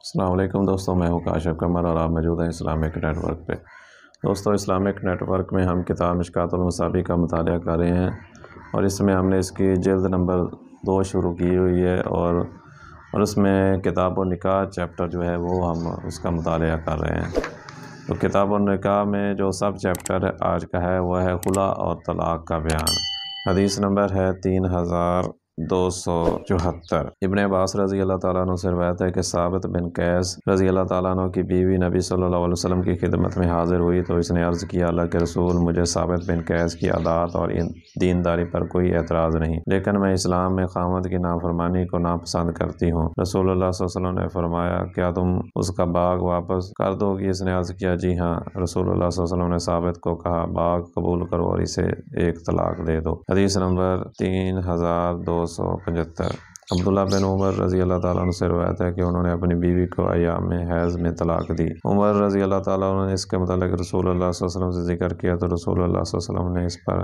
السلام علیکم دوستوں، میں ہوں کاشف قمر اور آپ موجود ہیں اسلامک نیٹ ورک پہ۔ دوستوں، اسلامک نیٹ ورک میں ہم کتاب مشکوٰۃ المصابیح کا مطالعہ کر رہے ہیں اور اس میں ہم نے اس کی جلد نمبر 2 شروع کی ہوئی ہے اور اس میں کتاب النکاح چیپٹر جو ہے وہ ہم اس کا مطالعہ کر رہے ہیں۔ تو کتاب النکاح میں جو سب چیپٹر آج کا ہے وہ ہے خلا اور طلاق کا بیان۔ حدیث نمبر ہے 3274۔ ابن عباس رضی اللہ تعالیٰ عنہ سے روایت ہے کہ ثابت بن قیس رضی اللہ تعالیٰ عنہ کی بیوی نبی صلی اللہ علیہ وسلم کی خدمت میں حاضر ہوئی تو اس نے عرض کیا، اللہ کے رسول، مجھے ثابت بن قیس کی عادات اور دینداری پر کوئی اعتراض نہیں، لیکن میں اسلام میں خامد کی نافرمانی کو ناپسند کرتی ہوں۔ رسول اللہ صلی اللہ علیہ وسلم نے فرمایا، کیا تم اس کا باغ واپس کر دو گی؟ اس نے عرض کیا، جی ہاں۔ رسول اللہ صلی اللہ علیہ وسلم نے ثابت کو کہا، باغ قبول کرو اور اسے ایک طلاق دے دو۔ حدیث نمبر 3275۔ عبداللہ بن عمر رضی اللہ تعالیٰ عنہ سے روایت ہے کہ انہوں نے اپنی بیوی کو ایام حیض میں طلاق دی۔ عمر رضی اللہ تعالیٰ عنہ نے اس کے متعلق رسول اللہ صلی اللہ علیہ وسلم سے ذکر کیا تو رسول اللہ صلی اللہ علیہ وسلم نے اس پر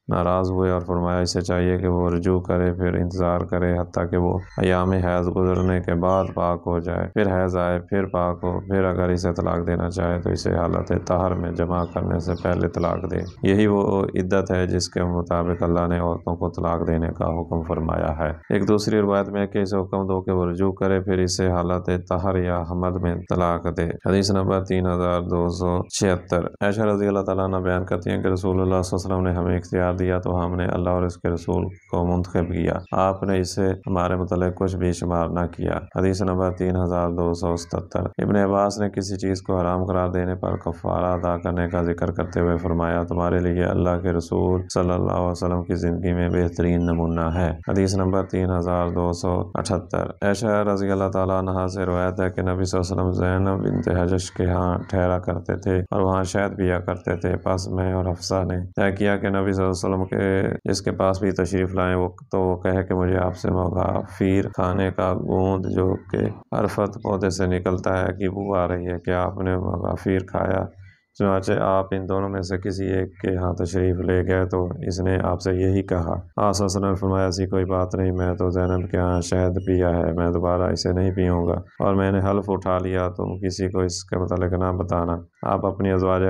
ناراض ہوئے اور فرمایا، اسے چاہیے کہ وہ رجوع کرے، پھر انتظار کرے حتیٰ کہ وہ ایام حیض گزرنے کے بعد پاک ہو جائے، پھر حیض آئے، پھر پاک ہو، پھر اگر اسے طلاق دینا چاہے تو اسے حالت طہر میں جمع کرنے سے پہلے طلاق دے۔ یہی وہ عدت ہے جس کے مطابق اللہ نے عورتوں کو طلاق دینے کا حکم فرمایا ہے۔ ایک دوسری روایت میں کہ اسے حکم دو کہ وہ رجوع کرے، پھر اسے حالت طہر یا حمد میں طلاق دے۔ حدیث نمبر 3276۔ عائشہ رضی اللہ تعالیٰ عنہ بیان کرتی ہیں کہ رسول اللہ صلی اللہ علیہ وسلم نے ہمیں اختیار دیا تو ہم نے اللہ اور اس کے رسول کو منتخب کیا، آپ نے اسے ہمارے متعلق کچھ بھی شمار نہ کیا۔ حدیث نمبر 3277۔ ابن عباس نے کسی چیز کو حرام قرار دینے پر کفارہ ادا کرنے کا ذکر کرتے ہوئے فرمایا، تمہارے لیے اللہ کے رسول صلی اللہ علیہ وسلم کی زندگی میں بہترین نمونہ ہے۔ حدیث نمبر 3278۔ عائشہ رضی اللہ تعالیٰ عنہا سے روایت ہے کہ نبی صلی اللہ علیہ وسلم زینب بنت جحش کے ہاں ٹھہرا کرتے تھے اور وہاں شہد پیا کرتے تھے۔ پس میں اور حفصہ نے طے کیا کہ نبی صلی اللہ علیہ وسلم کے جس کے پاس بھی تشریف لائیں تو وہ کہے کہ مجھے آپ سے مغافیر کھانے کا گوند جو کہ عرفت پودے سے نکلتا ہے کی بو آ رہی ہے، کہ آپ نے مغافیر کھایا؟ چنانچہ آپ ان دونوں میں سے کسی ایک کے ہاں تشریف لے گئے تو اس نے آپ سے یہی کہا۔ آپ صلی اللہ علیہ وسلم نے فرمایا، ایسی کوئی بات نہیں، میں تو زینب کے ہاں شہد پیا ہے، میں دوبارہ اسے نہیں پیوں گا، اور میں نے حلف اٹھا لیا، تم کسی کو اس کے متعلق نہ بتانا۔ آپ اپنی ازواج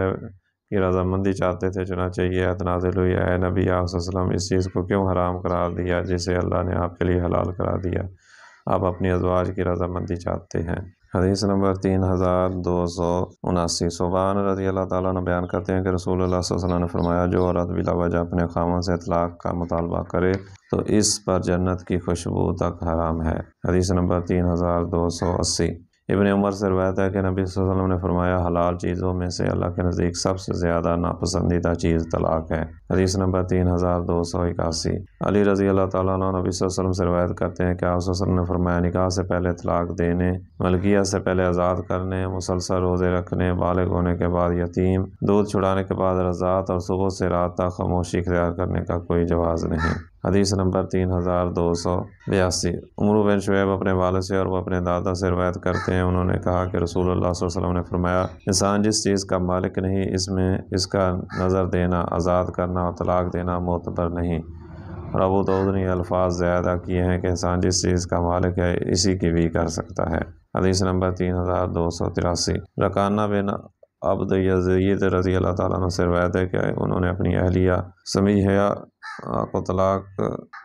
کی رضامندی چاہتے تھے، چنانچہ یہ آیت نازل ہوئی، اے نبی آپ صلی اللہ علیہ وسلم، اس چیز کو کیوں حرام قرار دیا جسے اللہ نے آپ کے لیے حلال قرار دیا؟ آپ اپنی ازواج کی رضامندی چاہتے ہیں۔ حدیث نمبر 3279۔ صوبان رضی اللہ تعالیٰ عنہ بیان کرتے ہیں کہ رسول اللہ صلی اللہ علیہ وسلم نے فرمایا، جو عورت بلا وجہ اپنے خاوند سے طلاق کا مطالبہ کرے تو اس پر جنت کی خوشبو تک حرام ہے۔ حدیث نمبر 3280۔ ابن عمر سے روایت ہے کہ نبی صلی اللہ علیہ وسلم نے فرمایا، حلال چیزوں میں سے اللہ کے نزدیک سب سے زیادہ ناپسندیدہ چیز طلاق ہے۔ حدیث نمبر 3281۔ علی رضی اللہ تعالیٰ عنہ نبی صلی اللہ علیہ وسلم سے روایت کرتے ہیں کہ آپ صلی اللہ علیہ وسلم نے فرمایا، نکاح سے پہلے طلاق دینے، ملکیت سے پہلے آزاد کرنے، مسلسل روزے رکھنے، بالغ ہونے کے بعد یتیم، دودھ چھڑانے کے بعد رضاعت، اور صبح سے رات تک خاموشی اختیار کرنے کا کوئی جواز نہیں۔ حدیث نمبر 3282۔ عمرو بن شعیب اپنے والد سے اور وہ اپنے دادا سے روایت کرتے ہیں، انہوں نے کہا کہ رسول اللہ صلی اللہ علیہ وسلم نے فرمایا، انسان جس چیز کا مالک نہیں اس میں اس کا نظر دینا، آزاد کرنا اور طلاق دینا معتبر نہیں۔ اور ابو داؤد نے الفاظ زیادہ کیے ہیں کہ انسان جس چیز کا مالک ہے اسی کی بھی کر سکتا ہے۔ حدیث نمبر 3283۔ رکانہ بن عبد یزید رضی اللہ تعالیٰ عنہ سے روایت ہے کہ انہوں نے اپنی اہلیہ سمیہ کو طلاق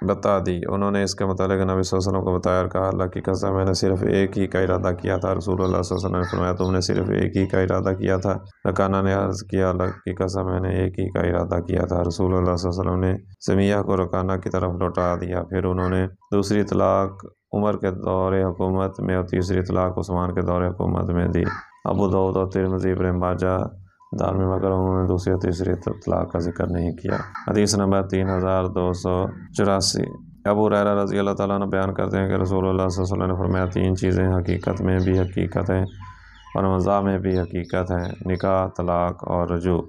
بتا دی۔ انہوں نے اس کے متعلق نبی صلی اللہ علیہ وسلم کو بتایا اور کہا، اللہ کی قسم میں نے صرف ایک ہی کا ارادہ کیا تھا۔ رسول اللہ صلی اللہ علیہ وسلم نے فرمایا، تم نے صرف ایک ہی کا ارادہ کیا تھا؟ رکانہ نے عرض کیا، اللہ کی قسم میں نے ایک ہی کا ارادہ کیا تھا۔ رسول اللہ صلی اللہ علیہ وسلم نے سمیہ کو رکانہ کی طرف لوٹا دیا، پھر انہوں نے دوسری طلاق عمر کے دور حکومت میں اور تیسری طلاق عثمان کے دور حکومت میں دی۔ ابو داؤد اور ترمذی، ابن ماجہ، دارمی، مگر انہوں نے دوسری اور تیسری طلاق کا ذکر نہیں کیا۔ حدیث نمبر 3284۔ ابو ہریرہ رضی اللہ تعالیٰ عنہ بیان کرتے ہیں کہ رسول اللہ صلی اللہ علیہ وسلم نے فرمایا، 3 چیزیں حقیقت میں بھی حقیقت ہیں اور مزاح میں بھی حقیقت ہیں، نکاح، طلاق اور رجوع۔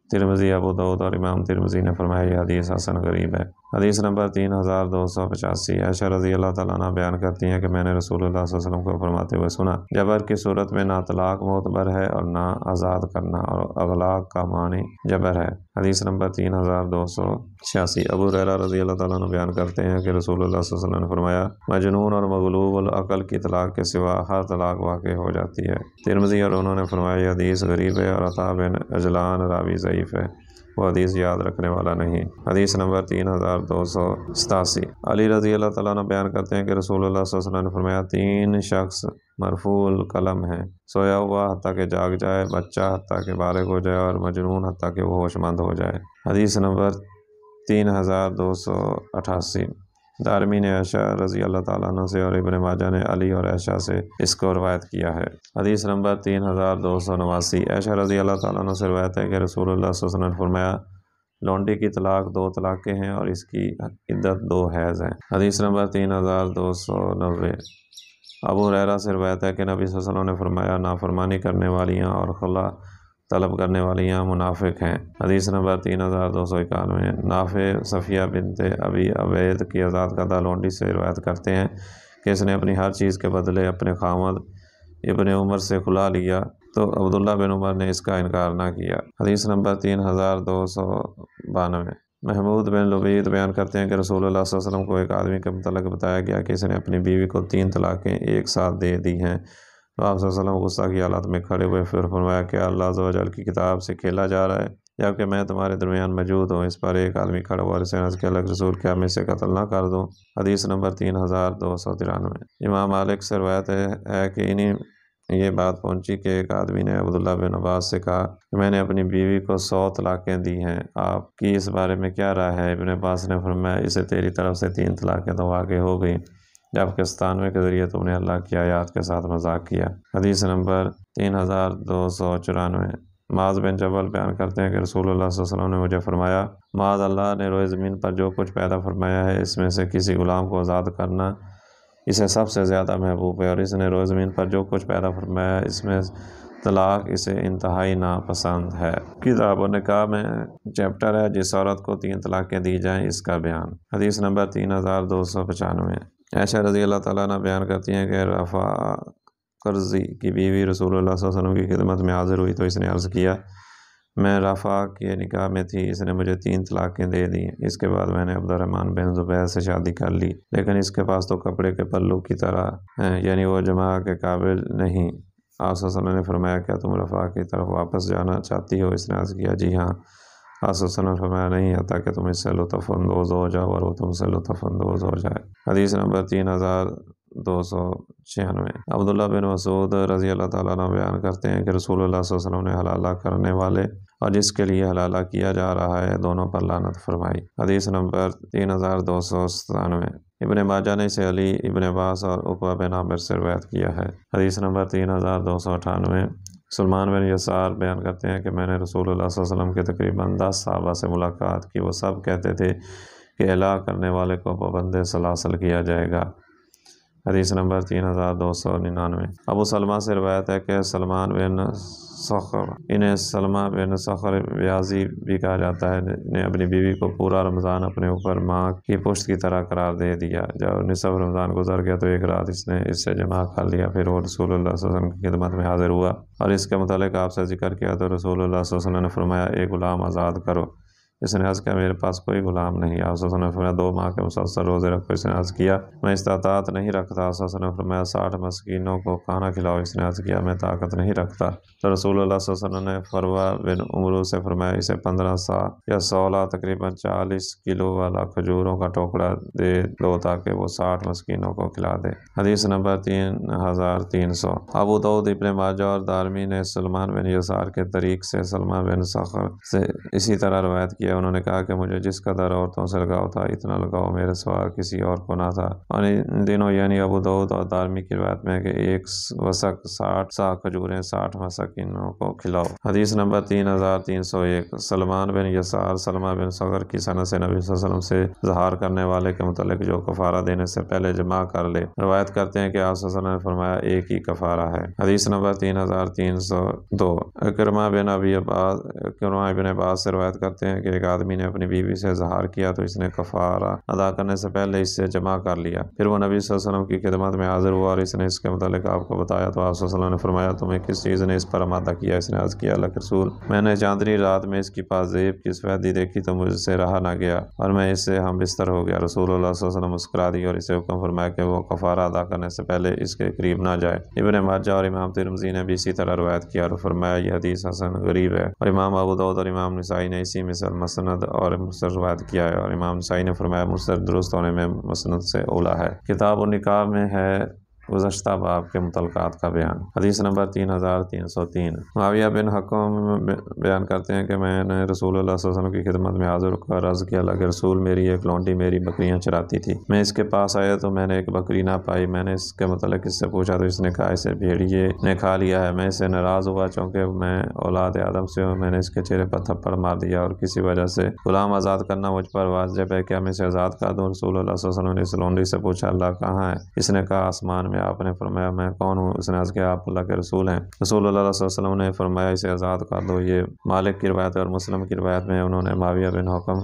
ترمذی، ابو داؤد اور امام ترمذی نے فرمایا، یہ حدیث حسن غریب ہے۔ حدیث نمبر 3285۔ عائشہ رضی اللہ تعالیٰ عنہ بیان کرتی ہیں کہ میں نے رسول اللہ صلی اللہ علیہ وسلم کو فرماتے ہوئے سنا، جبر کی صورت میں نہ طلاق معتبر ہے اور نہ آزاد کرنا، اور اغلاق کا معنی جبر ہے۔ حدیث نمبر 3286۔ ابو ہریرہ رضی اللہ تعالیٰ عنہ بیان کرتے ہیں کہ رسول اللہ صلی اللہ علیہ وسلم نے فرمایا، مجنون اور مغلوب العقل کی طلاق کے سوا ہر طلاق واقع ہو جاتی ہے۔ ترمذی اور انہوں نے فرمایا یہ حدیث غریب ہے، اور عطا بن عجلان راوی ضعیف ہے، وہ حدیث یاد رکھنے والا نہیں۔ حدیث نمبر 3287۔ علی رضی اللہ تعالیٰ عنہ بیان کرتے ہیں کہ رسول اللہ صلی اللہ علیہ وسلم نے فرمایا، 3 شخص مرفوع القلم ہیں، سویا ہوا حتیٰ کہ جاگ جائے، بچہ حتیٰ کہ بالغ ہو جائے، اور مجنون حتیٰ کہ وہ ہوش مند ہو جائے۔ حدیث نمبر 3288۔ دارمی نے عائشہ رضی اللہ تعالیٰ عنہ سے اور ابن ماجہ نے علی اور عائشہ سے اس کو روایت کیا ہے۔ حدیث نمبر 3289۔ عائشہ رضی اللہ تعالیٰ عنہ سے روایت ہے کہ رسول اللہ صلی اللہ علیہ وسلم نے فرمایا، لونڈی کی طلاق 2 طلاقیں ہیں اور اس کی عدت 2 حیض ہیں۔ حدیث نمبر 3290۔ ابو ہریرہ سے روایت ہے کہ نبی صلی اللہ علیہ وسلم نے فرمایا، نافرمانی کرنے والیاں اور خلا طلب کرنے والیاں منافق ہیں۔ حدیث نمبر 3291۔ نافع صفیہ بنت ابی عبید کی آزاد کردہ لونڈی سے روایت کرتے ہیں کہ اس نے اپنی ہر چیز کے بدلے اپنے خاوند ابن عمر سے خلا لیا، تو عبداللہ بن عمر نے اس کا انکار نہ کیا۔ حدیث نمبر 3292۔ محمود بن لبید بیان کرتے ہیں کہ رسول اللہ صلی اللہ علیہ وسلم کو ایک آدمی کے متعلق بتایا گیا کہ اس نے اپنی بیوی کو 3 طلاقیں ایک ساتھ دے دی ہیں، تو آپ صلی اللہ علیہ وسلم غصہ کی حالت میں کھڑے ہوئے، پھر فرمایا کہ اللہ عز و جل کی کتاب سے کھیلا جا رہا ہے، جبکہ میں تمہارے درمیان موجود ہوں۔ اس پر ایک آدمی کھڑا ہوا اور اسے عرض کیا، اللہ کے رسول کیا میں اسے قتل نہ کر دوں؟ حدیث نمبر 3293۔ امام مالک سے روایت ہے کہ انہیں یہ بات پہنچی کہ ایک آدمی نے عبداللہ بن عباس سے کہا کہ میں نے اپنی بیوی کو 100 طلاقیں دی ہیں، آپ کی اس بارے میں کیا رائے ہے؟ ابن عباس نے فرمایا، اسے تیری طرف سے 3 طلاقیں تو واقع ہو گئیں، جبکہ 97 کے ذریعے تم نے اللہ کی آیات کے ساتھ مذاق کیا۔ حدیث نمبر 3294۔ معاذ بن جبل بیان کرتے ہیں کہ رسول اللہ صلی اللہ علیہ وسلم نے مجھے فرمایا، معاذ اللہ نے روئے زمین پر جو کچھ پیدا فرمایا ہے، اس میں سے کسی غلام کو آزاد کرنا اسے سب سے زیادہ محبوب ہے، اور اس نے روئے زمین پر جو کچھ پیدا فرمایا ہے، اس میں طلاق اسے انتہائی ناپسند ہے۔ کتاب النکاح میں چیپٹر ہے جس عورت کو 3 طلاقیں دی جائیں، اس کا بیان۔ حدیث نمبر 3295۔ عائشہ رضی اللہ تعالیٰ عنہ بیان کرتی ہیں کہ رفع قرظی کی بیوی رسول اللہ صلی اللہ علیہ وسلم کی خدمت میں حاضر ہوئی، تو اس نے عرض کیا، میں رفع کے نکاح میں تھی، اس نے مجھے 3 طلاقیں دے دیں، اس کے بعد میں نے عبد الرحمن بن زبیر سے شادی کر لی، لیکن اس کے پاس تو کپڑے کے پلو کی طرح ہیں، یعنی وہ جمع کے قابل نہیں۔ آپ صلی اللہ علیہ وسلم نے فرمایا، کیا تم رفع کی طرف واپس جانا چاہتی ہو؟ اس نے عرض کیا، جی ہاں۔ آپ صلی اللہ علیہ وسلم نے فرمایا، نہیں حتیٰ کہ تم اس سے لطف اندوز ہو جاؤ اور وہ تم سے لطف اندوز ہو جائے۔ حدیث نمبر 3296۔ عبداللہ بن مسعود رضی اللہ تعالیٰ عنہ بیان کرتے ہیں کہ رسول اللہ صلی اللہ علیہ وسلم نے حلالہ کرنے والے اور جس کے لیے حلالہ کیا جا رہا ہے دونوں پر لعنت فرمائی۔ حدیث نمبر 3297۔ ابن ماجہ نے اسے علی ابن عباس اور عقبہ بن عامر سے روایت کیا ہے۔ حدیث نمبر 3298۔ سلمان بن یسار بیان کرتے ہیں کہ میں نے رسول اللہ صلی اللہ علیہ وسلم کے تقریباً 10 صحابہ سے ملاقات کی، وہ سب کہتے تھے کہ اعلاء کرنے والے کو پابند سلاسل کیا جائے گا۔ حدیث نمبر 3299۔ ابو سلمہ سے روایت ہے کہ سلمان بن صخر، انہیں سلمہ بن صخر بیازی بھی کہا جاتا ہے، نے اپنی بیوی کو پورا رمضان اپنے اوپر ماں کی پشت کی طرح قرار دے دیا۔ جب نصف رمضان گزر گیا تو ایک رات اس نے اس سے جماع کر لیا، پھر وہ رسول اللہ صلی اللہ علیہ وسلم کی خدمت میں حاضر ہوا اور اس کے متعلق آپ سے ذکر کیا، تو رسول اللہ صلی اللہ علیہ وسلم نے فرمایا، ایک غلام آزاد کرو۔ اس نے عرض کیا، میرے پاس کوئی غلام نہیں۔ آپ صلی اللہ علیہ وسلم نے فرمایا، 2 ماہ کے مسلسل روزے رکھو۔ اس نے عرض کیا، میں استطاعت نہیں رکھتا۔ آپ صلی اللہ علیہ وسلم نے فرمایا، 60 مسکینوں کو کھانا کھلاؤ۔ اس نے عرض کیا، میں طاقت نہیں رکھتا۔ تو رسول اللہ صلی اللہ علیہ وسلم نے فروہ بن عمرو سے فرمایا، اسے 15 سا یا 16 تقریباً 40 کلو والا کھجوروں کا ٹوکرا دے دو تاکہ وہ 60 مسکینوں کو کھلا دے۔ حدیث نمبر 3300۔ ابو داؤد، ابن ماجہ اور دارمی نے سلمان بن یسار کے طریق سے سلمان بن صخر سے اسی طرح روایت کیا۔ انہوں نے کہا کہ مجھے جس قدر عورتوں سے لگاؤ تھا، اتنا لگاؤ میرے سوا کسی اور کو نہ تھا۔ اور ان دنوں یعنی ابو داؤد اور دارمی کی روایت میں کہ 1 وسق 60 سا کھجوریں 60 مساکینوں کو کھلاؤ۔ حدیث نمبر 3301۔ سلمان بن یسار سلمہ بن صخر کی سند سے نبی صلی اللہ علیہ وسلم سے ظہار کرنے والے کے متعلق جو کفارہ دینے سے پہلے جمع کر لے، روایت کرتے ہیں کہ آپ صلی اللہ علیہ وسلم نے فرمایا، ایک ہی کفارہ ہے۔ حدیث نمبر 3302۔ اکرمہ بن عباس سے روایت کرتے ہیں کہ ایک آدمی نے اپنی بیوی سے اظہار کیا تو اس نے کفارہ ادا کرنے سے پہلے اس سے جمع کر لیا۔ پھر وہ نبی صلی اللہ علیہ وسلم کی خدمت میں حاضر ہوا اور اس نے اس کے متعلق آپ کو بتایا تو آپ صلی اللہ علیہ وسلم نے فرمایا تمہیں کس چیز نے اس پر آمادہ کیا؟ اس نے عرض کیا اللہ کے رسول میں نے چاندنی رات میں اس کی پازیب کی سفیدی دیکھی تو مجھ سے رہا نہ گیا اور میں اس سے ہم بستر ہو گیا۔ رسول اللہ صلی اللہ علیہ وسلم مسکرا دی اور اسے حکم فرمایا کہ وہ کفارہ ادا کرنے سے پہلے اس کے قریب نہ جائے۔ ابن ماجہ اور امام ترمذی نے بھی اسی طرح روایت کیا اور فرمایا یہ حدیث حسن غریب ہے، اور امام ابو داؤد اور امام نسائی نے اسی مثل مسند اور مرسل روایت کیا ہے، اور امام نسائی نے فرمایا مرسل درست ہونے میں مسند سے اولا ہے۔ کتاب النکاح میں ہے گزشتہ باب کے متعلقات کا بیان۔ حدیث نمبر 3303 معاویہ بن حکم بیان کرتے ہیں کہ میں نے رسول اللہ صلی اللہ علیہ وسلم کی خدمت میں حاضر ہو کر عرض کیا اللہ کے رسول میری ایک لونڈی میری بکریاں چراتی تھی، میں اس کے پاس آیا تو میں نے ایک بکری نہ پائی، میں نے اس کے متعلق اس سے پوچھا تو اس نے کہا اسے بھیڑیے نے کھا لیا ہے۔ میں اس سے ناراض ہوا چونکہ میں اولاد آدم سے ہوں، میں نے اس کے چہرے پر تھپڑ مار دیا اور کسی وجہ سے غلام آزاد کرنا مجھ پر واجب ہے، کیا میں اسے آزاد کر دوں؟ رسول اللہ صلی اللہ علیہ وسلم نے اس لونڈی سے پوچھا اللہ کہاں ہے؟ اس نے کہا آسمان میں۔ آپ نے فرمایا میں کون ہوں؟ اس نے عرض کیا آپ اللہ کے رسول ہیں۔ رسول اللہ صلی اللہ علیہ وسلم نے فرمایا اسے آزاد کر دو۔ یہ مالک کی روایت اور مسلم کی روایت میں انہوں نے معاویہ بن حکم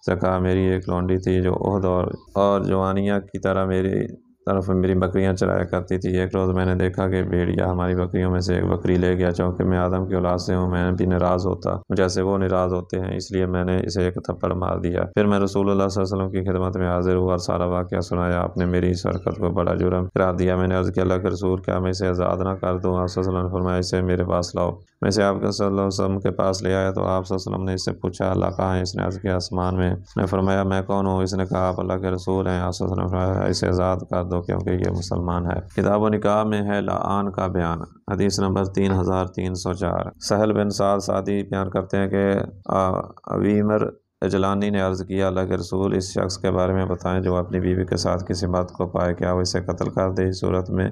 سے کہا میری ایک لونڈی تھی جو عہد اور جوانیہ کی طرح میری طرف میری بکریاں چرایا کرتی تھی۔ ایک روز میں نے دیکھا کہ بھیڑیا ہماری بکریوں میں سے ایک بکری لے گیا، چونکہ میں آدم کی اولاد سے ہوں میں بھی ناراض ہوتا جیسے وہ ناراض ہوتے ہیں، اس لیے میں نے اسے ایک تھپڑ مار دیا۔ پھر میں رسول اللہ صلی اللہ علیہ وسلم کی خدمت میں حاضر ہوا اور سارا واقعہ سنایا۔ آپ نے میری اس حرکت کو بڑا جرم قرار دیا۔ میں نے عرض کیا اللہ کے رسول کیا میں اسے آزاد نہ کر دوں؟ آپ صلی اللہ علیہ وسلم نے فرمایا اسے میرے پاس لاؤ۔ میں اسے آپ صلی اللہ علیہ وسلم کے پاس لے آیا تو آپ صلی اللہ علیہ وسلم نے اس سے پوچھا اللہ کہاں ہے؟ اس نے عرض کیا آسمان میں۔ نے فرمایا میں کون ہوں؟ اس نے کہا آپ اللہ کے رسول ہیں۔ آپ صلی اللہ علیہ وسلم نے فرمایا اسے آزاد کر دو کیونکہ یہ مسلمان ہے۔ کتاب و نکاح میں ہے لعان کا بیان۔ حدیث نمبر 3304 سہل بن سعد سعدی بیان کرتے ہیں کہ ابیمر اجلانی نے عرض کیا اللہ کے رسول اس شخص کے بارے میں بتائیں جو اپنی بیوی کے ساتھ کسی بات کو پائے، کیا وہ اسے قتل کر دے؟ اس صورت میں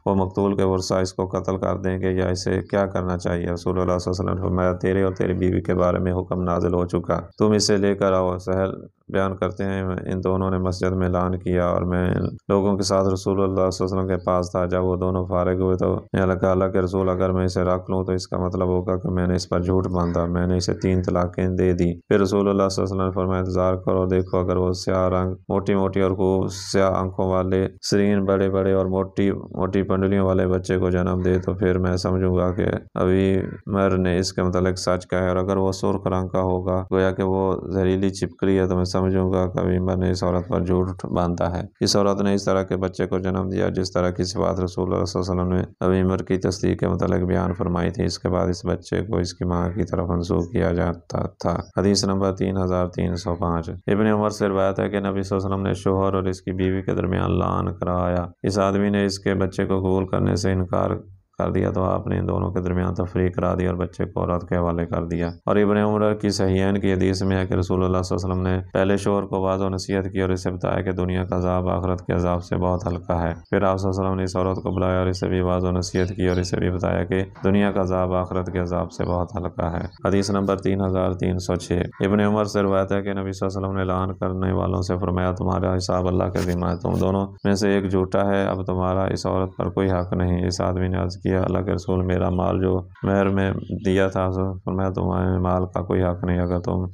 وہ مقتول کے ورثاء اس کو قتل کر دیں گے یا اسے کیا کرنا چاہیے؟ رسول اللہ صلی اللہ علیہ وسلم نے فرمایا تیرے اور تیری بیوی کے بارے میں حکم نازل ہو چکا، تم اسے لے کر آؤ۔ سہل بیان کرتے ہیں ان دونوں نے مسجد میں اعلان کیا اور میں لوگوں کے ساتھ رسول اللہ صلی اللہ علیہ وسلم کے پاس تھا۔ جب وہ دونوں فارغ ہوئے تو میں اللہ کے رسول اگر میں اسے رکھ لوں تو اس کا مطلب ہوگا کہ میں نے اس پر جھوٹ باندھا، میں نے اسے 3 طلاقیں دے دی۔ پھر رسول اللہ صلی اللہ علیہ وسلم نے فرمایا انتظار کرو، دیکھو اگر وہ سیاہ رنگ موٹی موٹی اور خوب سیاہ آنکھوں والے سرین بڑے بڑے اور موٹی موٹی پنڈلیوں والے بچے کو جنم دے تو پھر میں سمجھوں گا کہ ابھی مر نے اس کے متعلق سچ کہا ہے، اور اگر وہ سرخ رنگ کا ہوگا گویا کہ وہ زہریلی چھپکلی ہے تو میں سمجھوں گا کہ ابھی مر نے اس عورت پر جھوٹ باندھا ہے۔ اس عورت نے اس طرح کے بچے کو جنم دیا جس طرح کی صفات رسول اللہ صلی اللہ علیہ وسلم نے ابھی مر کی تصدیق کے متعلق بیان فرمائی تھی۔ اس کے بعد اس بچے کو اس کی ماں کی طرف منسوخ کیا جاتا تھا۔ حدیث نمبر 3305 ابن عمر سے روایت ہے کہ نبی صلی اللہ علیہ وسلم نے شوہر اور اس کی بیوی کے درمیان لعان کرایا۔ اس آدمی نے اس کے بچے کو قبول کرنے سے انکار کر دیا تو آپ نے ان دونوں کے درمیان تفریق کرا دی اور بچے کو عورت کے حوالے کر دیا۔ اور ابن عمر کی صحیحین کی حدیث میں ہے کہ رسول اللہ صلی اللہ علیہ وسلم نے پہلے شوہر کو واضح و نصیحت کی اور اسے بتایا کہ دنیا کا عذاب آخرت کے عذاب سے بہت ہلکا ہے۔ پھر آپ صلی اللہ علیہ وسلم نے اس عورت کو بلایا اور اسے بھی واضح و نصیحت کی اور اسے بھی بتایا کہ دنیا کا عذاب آخرت کے عذاب سے بہت ہلکا ہے۔ حدیث نمبر 3306 ابن عمر سے روایت ہے کہ نبی صلی اللہ علیہ وسلم نے اعلان کرنے والوں سے فرمایا تمہارا حساب اللہ کے ذمہ ہے، تم دونوں میں سے ایک جھوٹا ہے، اب تمہارا اس عورت پر کوئی حق نہیں۔ اس آدمی نے عرض کیا اللہ کے رسول میرا مال جو مہر میں دیا تھا فرمایا تمہارے مال کا کوئی حق نہیں، اگر تم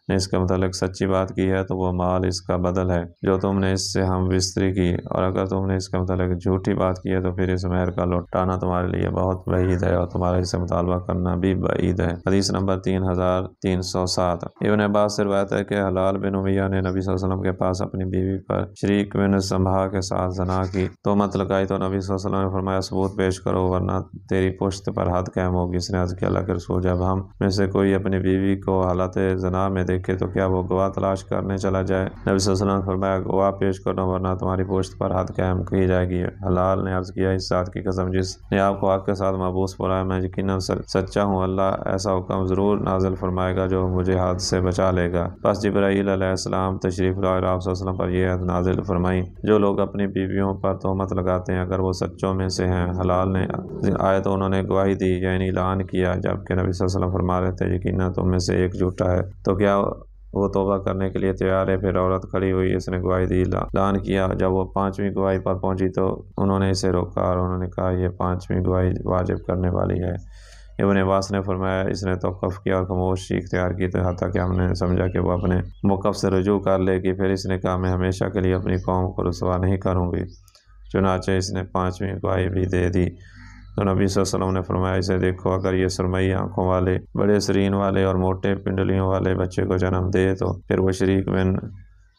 نے اس کے متعلق سچی بات کی ہے تو وہ مال اس کا بدل ہے جو تم نے اس سے ہم بستری کی، اور اگر تم نے اس کے متعلق جھوٹی بات کی ہے تو پھر اس مہر کا لوٹانا تمہارے لیے بہت بعید ہے اور تمہارا اس سے مطالبہ کرنا بھی بعید ہے۔ حدیث نمبر 3307 ابن عباس سے روایت ہے کہ حلال بن امیہ نے نبی صلی اللہ علیہ وسلم کے پاس اپنی بیوی پر شریک بن سمبھا کے ساتھ زنا کی تہمت لگائی تو نبی صلی اللہ علیہ وسلم نے فرمایا ثبوت پیش کرو ورنہ تیری پشت پر حد قائم ہوگی۔ اس نے عرض کیا اللہ کے رسول جب ہم میں سے کوئی اپنی بیوی کو حالت زنا میں دیکھے تو کیا وہ گواہ تلاش کرنے چلا جائے؟ نبی صلی اللہ علیہ وسلم نے فرمایا گواہ پیش کرو ورنہ تمہاری پشت پر حد قائم کی جائے گی۔ حلال نے عرض کیا اس ذات کی قسم جس نے آپ کو حق کے ساتھ محبوس بلایا میں یقیناً سچا ہوں، اللہ ایسا حکم ضرور نازل فرمائے گا جو مجھے حد سے بچا لے گا۔ بس جبرائیل علیہ السلام تشریف لائے اور آپ صلی اللہ علیہ وسلم پر یہ عہد نازل فرمائی جو لوگ اپنی بیویوں پر تہمت لگاتے ہیں اگر وہ سچوں میں سے ہیں۔ حلال نے آئے تو انہوں نے گواہی دی یعنی اعلان کیا جبکہ نبی صلی اللہ علیہ وسلم فرما رہے تھے یقیناً تم میں سے ایک جھوٹا ہے، تو کیا وہ توبہ کرنے کے لیے تیار ہے؟ پھر عورت کھڑی ہوئی، اس نے گواہی دی، اعلان کیا۔ جب وہ 5ویں گواہی پر پہنچی تو انہوں نے اسے روکا اور انہوں نے کہا یہ 5ویں گواہی واجب کرنے والی ہے، ابن عباس نے فرمایا اس نے توقف کیا اور خاموشی اختیار کی تو حتیٰ کہ ہم نے سمجھا کہ وہ اپنے موقف سے رجوع کر لے گی۔ پھر اس نے کہا میں ہمیشہ کے لیے اپنی قوم کو رسوا نہیں کروں گی۔ چنانچہ اس نے 5ویں گواہی بھی دے دی تو نبی صلی اللہ علیہ وسلم نے فرمایا اسے دیکھو، اگر یہ سرمئی آنکھوں والے، بڑے سرین والے اور موٹے پنڈلیوں والے بچے کو جنم دے تو پھر وہ شریک بن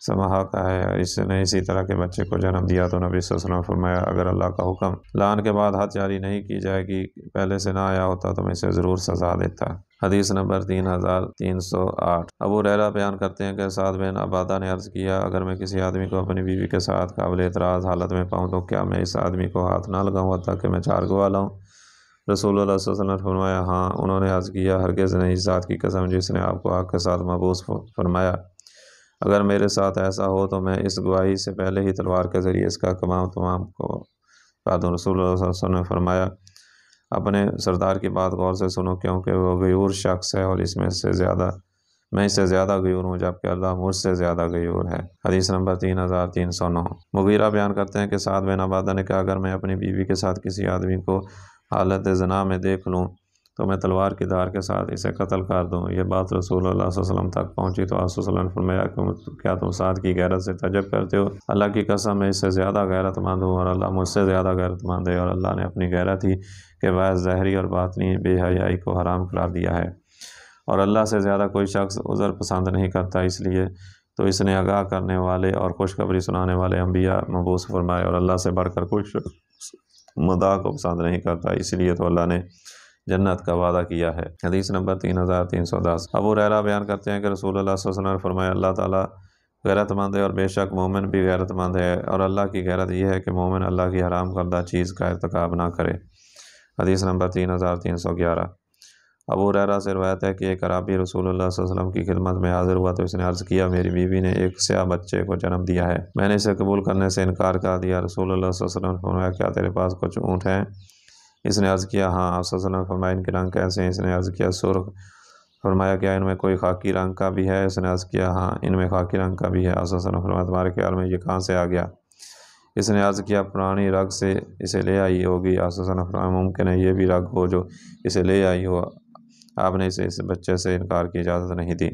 سماحہ کا ہے۔ اس نے اسی طرح کے بچے کو جنم دیا تو نبی صلی اللہ علیہ وسلم نے فرمایا اگر اللہ کا حکم لعن کے بعد حد جاری نہیں کی جائے گی پہلے سے نہ آیا ہوتا تو میں اسے ضرور سزا دیتا۔ حدیث نمبر 3308۔ ابو ہریرہ بیان کرتے ہیں کہ سعد بن عبادہ نے عرض کیا اگر میں کسی آدمی کو اپنی بیوی کے ساتھ قابل اعتراض حالت میں پاؤں تو کیا میں اس آدمی کو ہاتھ نہ لگاؤں حتیٰ کہ میں 4 گواہ لاؤں؟ رسول اللہ صلی اللہ علیہ وسلم نے فرمایا ہاں۔ انہوں نے عرض کیا ہرگز نہیں، اس ذات کی قسم جس نے آپ کو حق کے ساتھ مبعوث فرمایا، اگر میرے ساتھ ایسا ہو تو میں اس گواہی سے پہلے ہی تلوار کے ذریعے اس کا تمام کو بتا دوں۔ رسول اللہ صلی اللہ علیہ وسلم نے فرمایا اپنے سردار کی بات غور سے سنو کیونکہ وہ غیور شخص ہے اور میں اس سے زیادہ غیور ہوں جبکہ اللہ مجھ سے زیادہ غیور ہے۔ حدیث نمبر 3309۔ مغیرہ بیان کرتے ہیں کہ سعد بن عبادہ نے کہا اگر میں اپنی بیوی کے ساتھ کسی آدمی کو حالت زنا میں دیکھ لوں تو میں تلوار کی دھار کے ساتھ اسے قتل کر دوں۔ یہ بات رسول اللہ صلی اللہ علیہ وسلم تک پہنچی تو آپ صلی اللہ علیہ وسلم نے فرمایا کیا تم سعد کی غیرت سے تعجب کرتے ہو؟ اللہ کی قسم میں اس سے زیادہ غیرت مند ہوں اور اللہ مجھ سے زیادہ غیرت مند ہے، اور اللہ نے اپنی غیرت ہی کے باعث ظاہری اور باطنی بے حیائی کو حرام قرار دیا ہے، اور اللہ سے زیادہ کوئی شخص عذر پسند نہیں کرتا، اس لیے تو اس نے آگاہ کرنے والے اور خوشخبری سنانے والے انبیاء مبعوث فرمائے، اور اللہ سے بڑھ کر کوئی شخص مداح کو پسند نہیں کرتا، اس لیے تو اللہ نے جنت کا وعدہ کیا ہے۔ حدیث نمبر 3310۔ ابو ہریرہ بیان کرتے ہیں کہ رسول اللہ صلی اللہ علیہ وسلم نے فرمایا اللہ تعالیٰ غیرت مند ہے اور بے شک مومن بھی غیرت مند ہے، اور اللہ کی غیرت یہ ہے کہ مومن اللہ کی حرام کردہ چیز کا ارتکاب نہ کرے۔ حدیث نمبر 3311۔ ابو ہریرہ سے روایت ہے کہ ایک اعرابی رسول اللہ صلی اللہ علیہ وسلم کی خدمت میں حاضر ہوا تو اس نے عرض کیا میری بیوی نے ایک سیاہ بچے کو جنم دیا ہے، میں نے اسے قبول کرنے سے انکار کر دیا۔ رسول اللہ صلی اللہ علیہ وسلم نے فرمایا کیا تیرے پاس کچھ اونٹ ہیں؟ اس نے عرض کیا ہاں۔ آپ صلی اللہ علیہ وسلم نے فرمایا ان کے رنگ کیسے ہیں؟ اس نے عرض کیا سرخ۔ فرمایا کیا ان میں کوئی خاکی رنگ کا بھی ہے؟ اس نے عرض کیا ہاں ان میں خاکی رنگ کا بھی ہے۔ آپ صلی اللہ علیہ وسلم نے فرمایا تمہارے خیال میں یہ کہاں سے آ گیا؟ اس نے عرض کیا پرانی رگ سے اسے لے آئی ہوگی۔ آپ صلی اللہ علیہ وسلم نے فرمایا ممکن ہے یہ بھی رگ ہو جو اسے لے آئی ہو، آپ نے اسے اس بچے سے انکار کی اجازت نہیں دی۔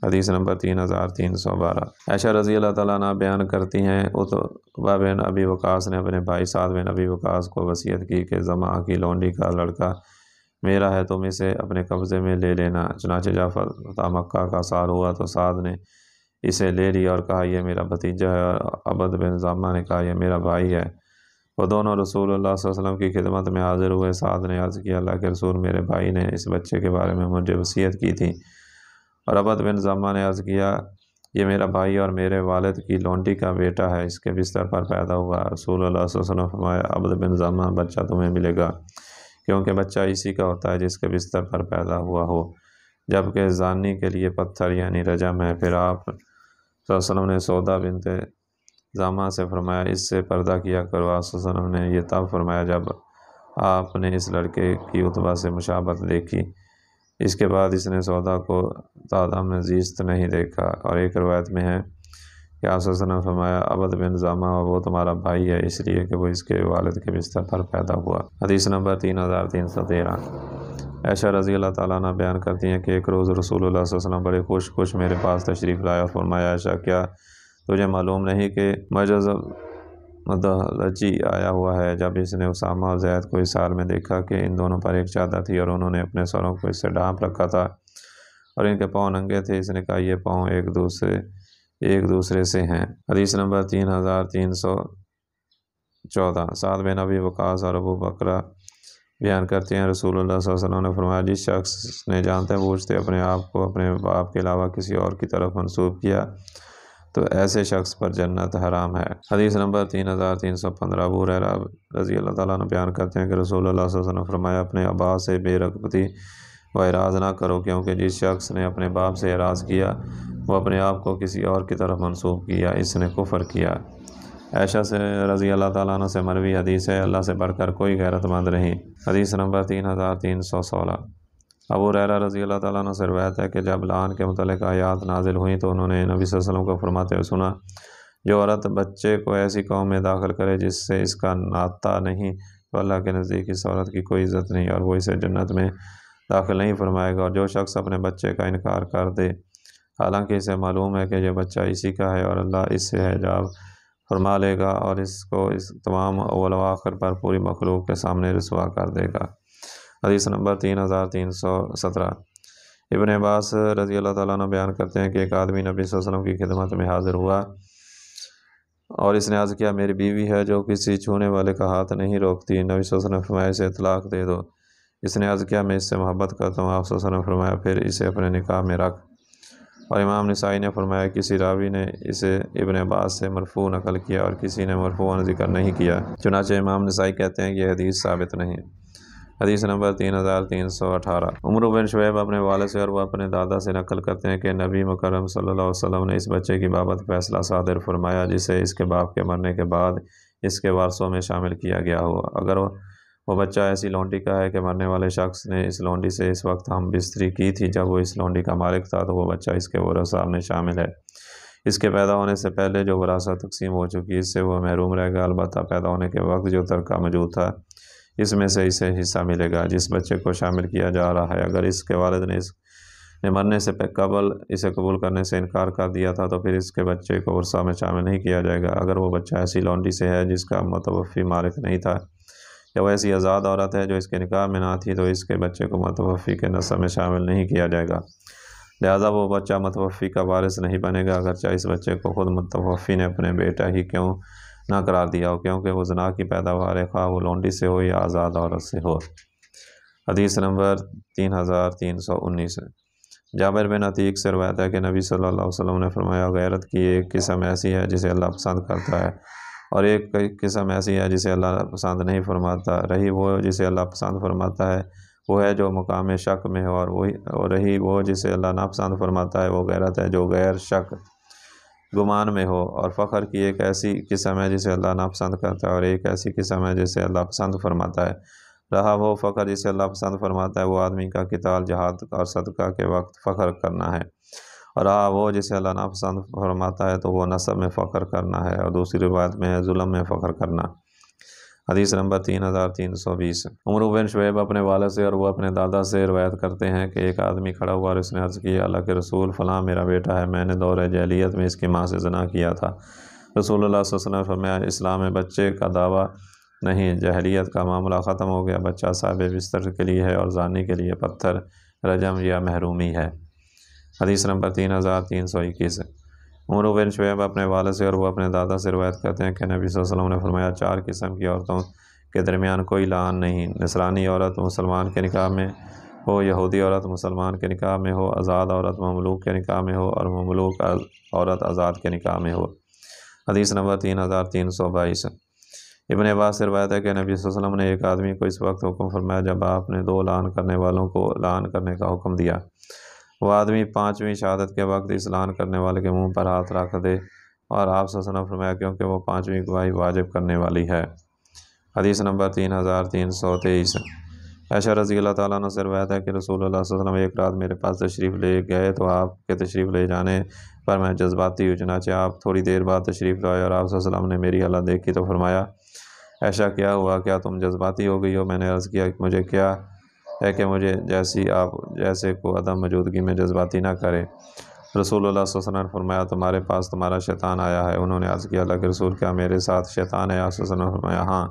حدیث نمبر 3312۔ عائشہ رضی اللہ تعالیٰ عنہ بیان کرتی ہیں عتبہ بن ابی وقاص نے اپنے بھائی سعد بن ابی وقاص کو وصیت کی کہ زمعہ کی لونڈی کا لڑکا میرا ہے، تم اسے اپنے قبضے میں لے لینا۔ چنانچہ جب فتح مکہ کا سال ہوا تو سعد نے اسے لے لیا اور کہا یہ میرا بھتیجا ہے، اور عبد بن زمعہ نے کہا یہ میرا بھائی ہے۔ وہ دونوں رسول اللہ صلی اللہ علیہ وسلم کی خدمت میں حاضر ہوئے۔ سعد نے عرض کیا اللہ کے رسول میرے بھائی نے اس بچے کے بارے میں مجھے وصیت کی تھی، اور عبد بن زمعہ نے عرض کیا یہ میرا بھائی اور میرے والد کی لونڈی کا بیٹا ہے، اس کے بستر پر پیدا ہوا۔ رسول اللہ صلی اللہ علیہ وسلم نے فرمایا عبد بن زمعہ بچہ تمہیں ملے گا، کیونکہ بچہ اسی کا ہوتا ہے جس کے بستر پر پیدا ہوا ہو، جبکہ زانی کے لیے پتھر یعنی رجم ہے۔ پھر آپ صلی اللہ علیہ وسلم نے سودا بنت زمعہ سے فرمایا اس سے پردہ کیا کرو۔ آپ صلی اللہ علیہ وسلم نے یہ تب فرمایا جب آپ نے اس لڑکے کی عتبہ سے مشابہت دیکھی، اس کے بعد اس نے سودا کو تعدام زیست نہیں دیکھا۔ اور ایک روایت میں ہے کہ آپ صلی اللہ علیہ وسلم نے فرمایا عبد بن زمعہ وہ تمہارا بھائی ہے اس لیے کہ وہ اس کے والد کے بستر پر پیدا ہوا۔ حدیث نمبر 3313۔ عائشہ رضی اللہ تعالیٰ عنہ بیان کرتی ہیں کہ ایک روز رسول اللہ صلی اللہ علیہ وسلم بڑے خوش میرے پاس تشریف لائے اور فرمایا عائشہ کیا تجھے معلوم نہیں کہ مدلجی آیا ہوا ہے؟ جب اس نے اسامہ اور زید کو اس حال میں دیکھا کہ ان دونوں پر ایک چادر تھی اور انہوں نے اپنے سروں کو اس سے ڈھانپ رکھا تھا اور ان کے پاؤں ننگے تھے، اس نے کہا یہ پاؤں ایک دوسرے سے ہیں۔ حدیث نمبر 3314۔ سعد بن ابی وقاص اور ابو بکرہ بیان کرتے ہیں رسول اللہ صلی اللہ علیہ وسلم نے فرمایا جس شخص نے جانتے بوجھتے اپنے آپ کو اپنے باپ کے علاوہ کسی اور کی طرف منسوب کیا تو ایسے شخص پر جنت حرام ہے۔ حدیث نمبر 3315۔ ابو ہریرہ رضی اللہ تعالیٰ عنہ بیان کرتے ہیں کہ رسول اللہ صلی اللہ علیہ وسلم نے فرمایا اپنے آبا سے بے رغبتی و اعراض نہ کرو، کیونکہ جس شخص نے اپنے باپ سے اعراض کیا وہ اپنے آپ کو کسی اور کی طرف منسوب کیا، اس نے کفر کیا۔ عائشہ سے رضی اللہ تعالیٰ عنہ سے مروی حدیث ہے اللہ سے بڑھ کر کوئی غیرت مند نہیں۔ حدیث نمبر 3316۔ ابو ہریرہ رضی اللہ تعالیٰ عنہ سے روایت ہے کہ جب لعان کے متعلق آیات نازل ہوئیں تو انہوں نے نبی صلی اللہ علیہ وسلم کو فرماتے ہوئے سنا جو عورت بچے کو ایسی قوم میں داخل کرے جس سے اس کا ناطہ نہیں تو اللہ کے نزدیک اس عورت کی کوئی عزت نہیں اور وہ اسے جنت میں داخل نہیں فرمائے گا۔ اور جو شخص اپنے بچے کا انکار کر دے حالانکہ اسے معلوم ہے کہ یہ بچہ اسی کا ہے اور اللہ اس سے حجاب فرما لے گا اور اس کو اس تمام اول و آخر پر پوری مخلوق کے سامنے رسوا کر دے گا۔ حدیث نمبر 3317۔ ابن عباس رضی اللہ تعالیٰ عنہ بیان کرتے ہیں کہ ایک آدمی نبی صلی اللہ علیہ وسلم کی خدمت میں حاضر ہوا اور اس نے عرض کیا میری بیوی ہے جو کسی چھونے والے کا ہاتھ نہیں روکتی۔ نبی صلی اللہ علیہ وسلم نے فرمایا اسے طلاق دے دو۔ اس نے عرض کیا میں اس سے محبت کرتا ہوں۔ آپ صلی اللہ علیہ وسلم نے فرمایا پھر اسے اپنے نکاح میں رکھ۔ اور امام نسائی نے فرمایا کسی راوی نے اسے ابن عباس سے مرفوع نقل کیا اور کسی نے مرفوعاً ذکر نہیں کیا، چنانچہ امام نسائی کہتے ہیں کہ یہ حدیث ثابت نہیں۔ حدیث نمبر 3318۔ عمر بن شعیب اپنے والد سے اور وہ اپنے دادا سے نقل کرتے ہیں کہ نبی مکرم صلی اللہ علیہ وسلم نے اس بچے کی بابت فیصلہ صادر فرمایا جسے اس کے باپ کے مرنے کے بعد اس کے وارثوں میں شامل کیا گیا ہو۔ اگر وہ بچہ ایسی لونڈی کا ہے کہ مرنے والے شخص نے اس لونڈی سے اس وقت ہم بستری کی تھی جب وہ اس لونڈی کا مالک تھا تو وہ بچہ اس کے ورثاء میں شامل ہے۔ اس کے پیدا ہونے سے پہلے جو وراثت تقسیم ہو چکی اس سے وہ محروم رہے گا، البتہ پیدا ہونے کے وقت جو ترکہ موجود تھا اس میں سے اسے حصہ ملے گا جس بچے کو شامل کیا جا رہا ہے۔ اگر اس کے والد نے مرنے سے قبل اسے قبول کرنے سے انکار کر دیا تھا تو پھر اس کے بچے کو ورثہ میں شامل نہیں کیا جائے گا۔ اگر وہ بچہ ایسی لونڈی سے ہے جس کا متوفی مالک نہیں تھا یا وہ ایسی آزاد عورت ہے جو اس کے نکاح میں نہ تھی تو اس کے بچے کو متوفی کے نسب میں شامل نہیں کیا جائے گا، لہذا وہ بچہ متوفی کا وارث نہیں بنے گا اگرچہ اس بچے کو خود متوفی نے اپنے بیٹا ہی کیوں نہ قرار دیا ہو، کیونکہ وہ زنا کی پیداوار ہے، خواہ وہ لونڈی سے ہو یا آزاد عورت سے ہو۔ حدیث نمبر 3319۔ جابر بن عتیق سے روایت ہے کہ نبی صلی اللہ علیہ وسلم نے فرمایا غیرت کی ایک قسم ایسی ہے جسے اللہ پسند کرتا ہے اور ایک قسم ایسی ہے جسے اللہ پسند نہیں فرماتا۔ رہی وہ جسے اللہ پسند فرماتا ہے وہ ہے جو مقام شک میں ہو اور رہی وہ جسے اللہ ناپسند فرماتا ہے وہ غیرت ہے جو غیر شک گمان میں ہو۔ اور فخر کی ایک ایسی قسم ہے جسے اللہ ناپسند کرتا ہے اور ایک ایسی قسم ہے جسے اللہ پسند فرماتا ہے۔ رہا وہ فخر جسے اللہ پسند فرماتا ہے وہ آدمی کا قتال، جہاد اور صدقہ کے وقت فخر کرنا ہے، اور رہا وہ جسے اللہ ناپسند فرماتا ہے تو وہ نسب میں فخر کرنا ہے اور دوسری روایت میں ہے ظلم میں فخر کرنا۔ حدیث نمبر 3320۔ عمر بن شعیب اپنے والد سے اور وہ اپنے دادا سے روایت کرتے ہیں کہ ایک آدمی کھڑا ہوا اور اس نے عرض کی اللہ کے رسول فلاں میرا بیٹا ہے، میں نے دور جاہلیت میں اس کی ماں سے زنا کیا تھا۔ رسول اللہ صلی اللہ علیہ وسلم نے فرمایا اسلام میں بچے کا دعویٰ نہیں، جاہلیت کا معاملہ ختم ہو گیا، بچہ صاحب بستر کے لیے ہے اور زانی کے لیے پتھر، رجم یا محرومی ہے۔ حدیث نمبر 3321۔ عمر بن شعیب اپنے والد سے اور وہ اپنے دادا سے روایت کرتے ہیں کہ نبی صلی اللہ علیہ وسلم نے فرمایا 4 قسم کی عورتوں کے درمیان کوئی لعان نہیں، نصرانی عورت مسلمان کے نکاح میں ہو، یہودی عورت مسلمان کے نکاح میں ہو، آزاد عورت مملوک کے نکاح میں ہو اور مملوک عورت آزاد کے نکاح میں ہو۔ حدیث نمبر 3322۔ ابن عباس سے روایت ہے کہ نبی صلی اللہ علیہ وسلم نے ایک آدمی کو اس وقت حکم فرمایا جب آپ نے 2 لعان کرنے والوں کو لعان کرنے کا حکم دیا۔ وہ آدمی 5ویں شہادت کے وقت اس لعان کرنے والے کے منہ پر ہاتھ رکھ دے، اور آپ صلی اللہ علیہ وسلم نے فرمایا کیونکہ وہ 5ویں گواہی واجب کرنے والی ہے۔ حدیث نمبر 3323۔ عائشہ رضی اللہ تعالیٰ عنہ سے روایت ہے کہ رسول اللہ صلی اللہ علیہ وسلم ایک رات میرے پاس تشریف لے گئے تو آپ کے تشریف لے جانے پر میں جذباتی ہوئی، چنانچہ آپ تھوڑی دیر بعد تشریف لائے اور آپ صلی اللہ علیہ وسلم نے میری حالت دیکھی تو فرمایا عائشہ کیا ہوا، کیا تم جذباتی ہو گئی ہو؟ میں نے عرض کیا مجھے کیا ہے کہ مجھے آپ جیسے کو عدم موجودگی میں جذباتی نہ کرے۔ رسول اللہ صلی اللہ علیہ وسلم نے فرمایا تمہارے پاس تمہارا شیطان آیا ہے۔ انہوں نے عرض کیا اللہ کے رسول کیا میرے ساتھ شیطان ہے؟ آپ صلی اللہ علیہ وسلم نے فرمایا ہاں۔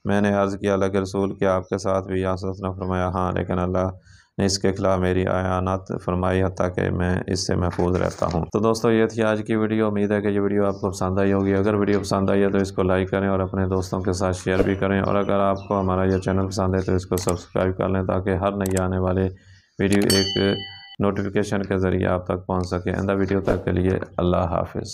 میں نے عرض کیا اللہ کے رسول کیا آپ کے ساتھ بھی؟ آپ صلی اللہ علیہ وسلم نے فرمایا ہاں، لیکن اللہ نے اس کے خلاف میری اعانت فرمائی حتیٰ کہ میں اس سے محفوظ رہتا ہوں۔ تو دوستو یہ تھی آج کی ویڈیو، امید ہے کہ یہ ویڈیو آپ کو پسند آئی ہوگی۔ اگر ویڈیو پسند آئی ہے تو اس کو لائک کریں اور اپنے دوستوں کے ساتھ شیئر بھی کریں، اور اگر آپ کو ہمارا یہ چینل پسند ہے تو اس کو سبسکرائب کر لیں تاکہ ہر نئی آنے والے ویڈیو ایک نوٹیفیکیشن کے ذریعے آپ تک پہنچ سکے۔ آئندہ ویڈیو تک کے لیے اللہ حافظ۔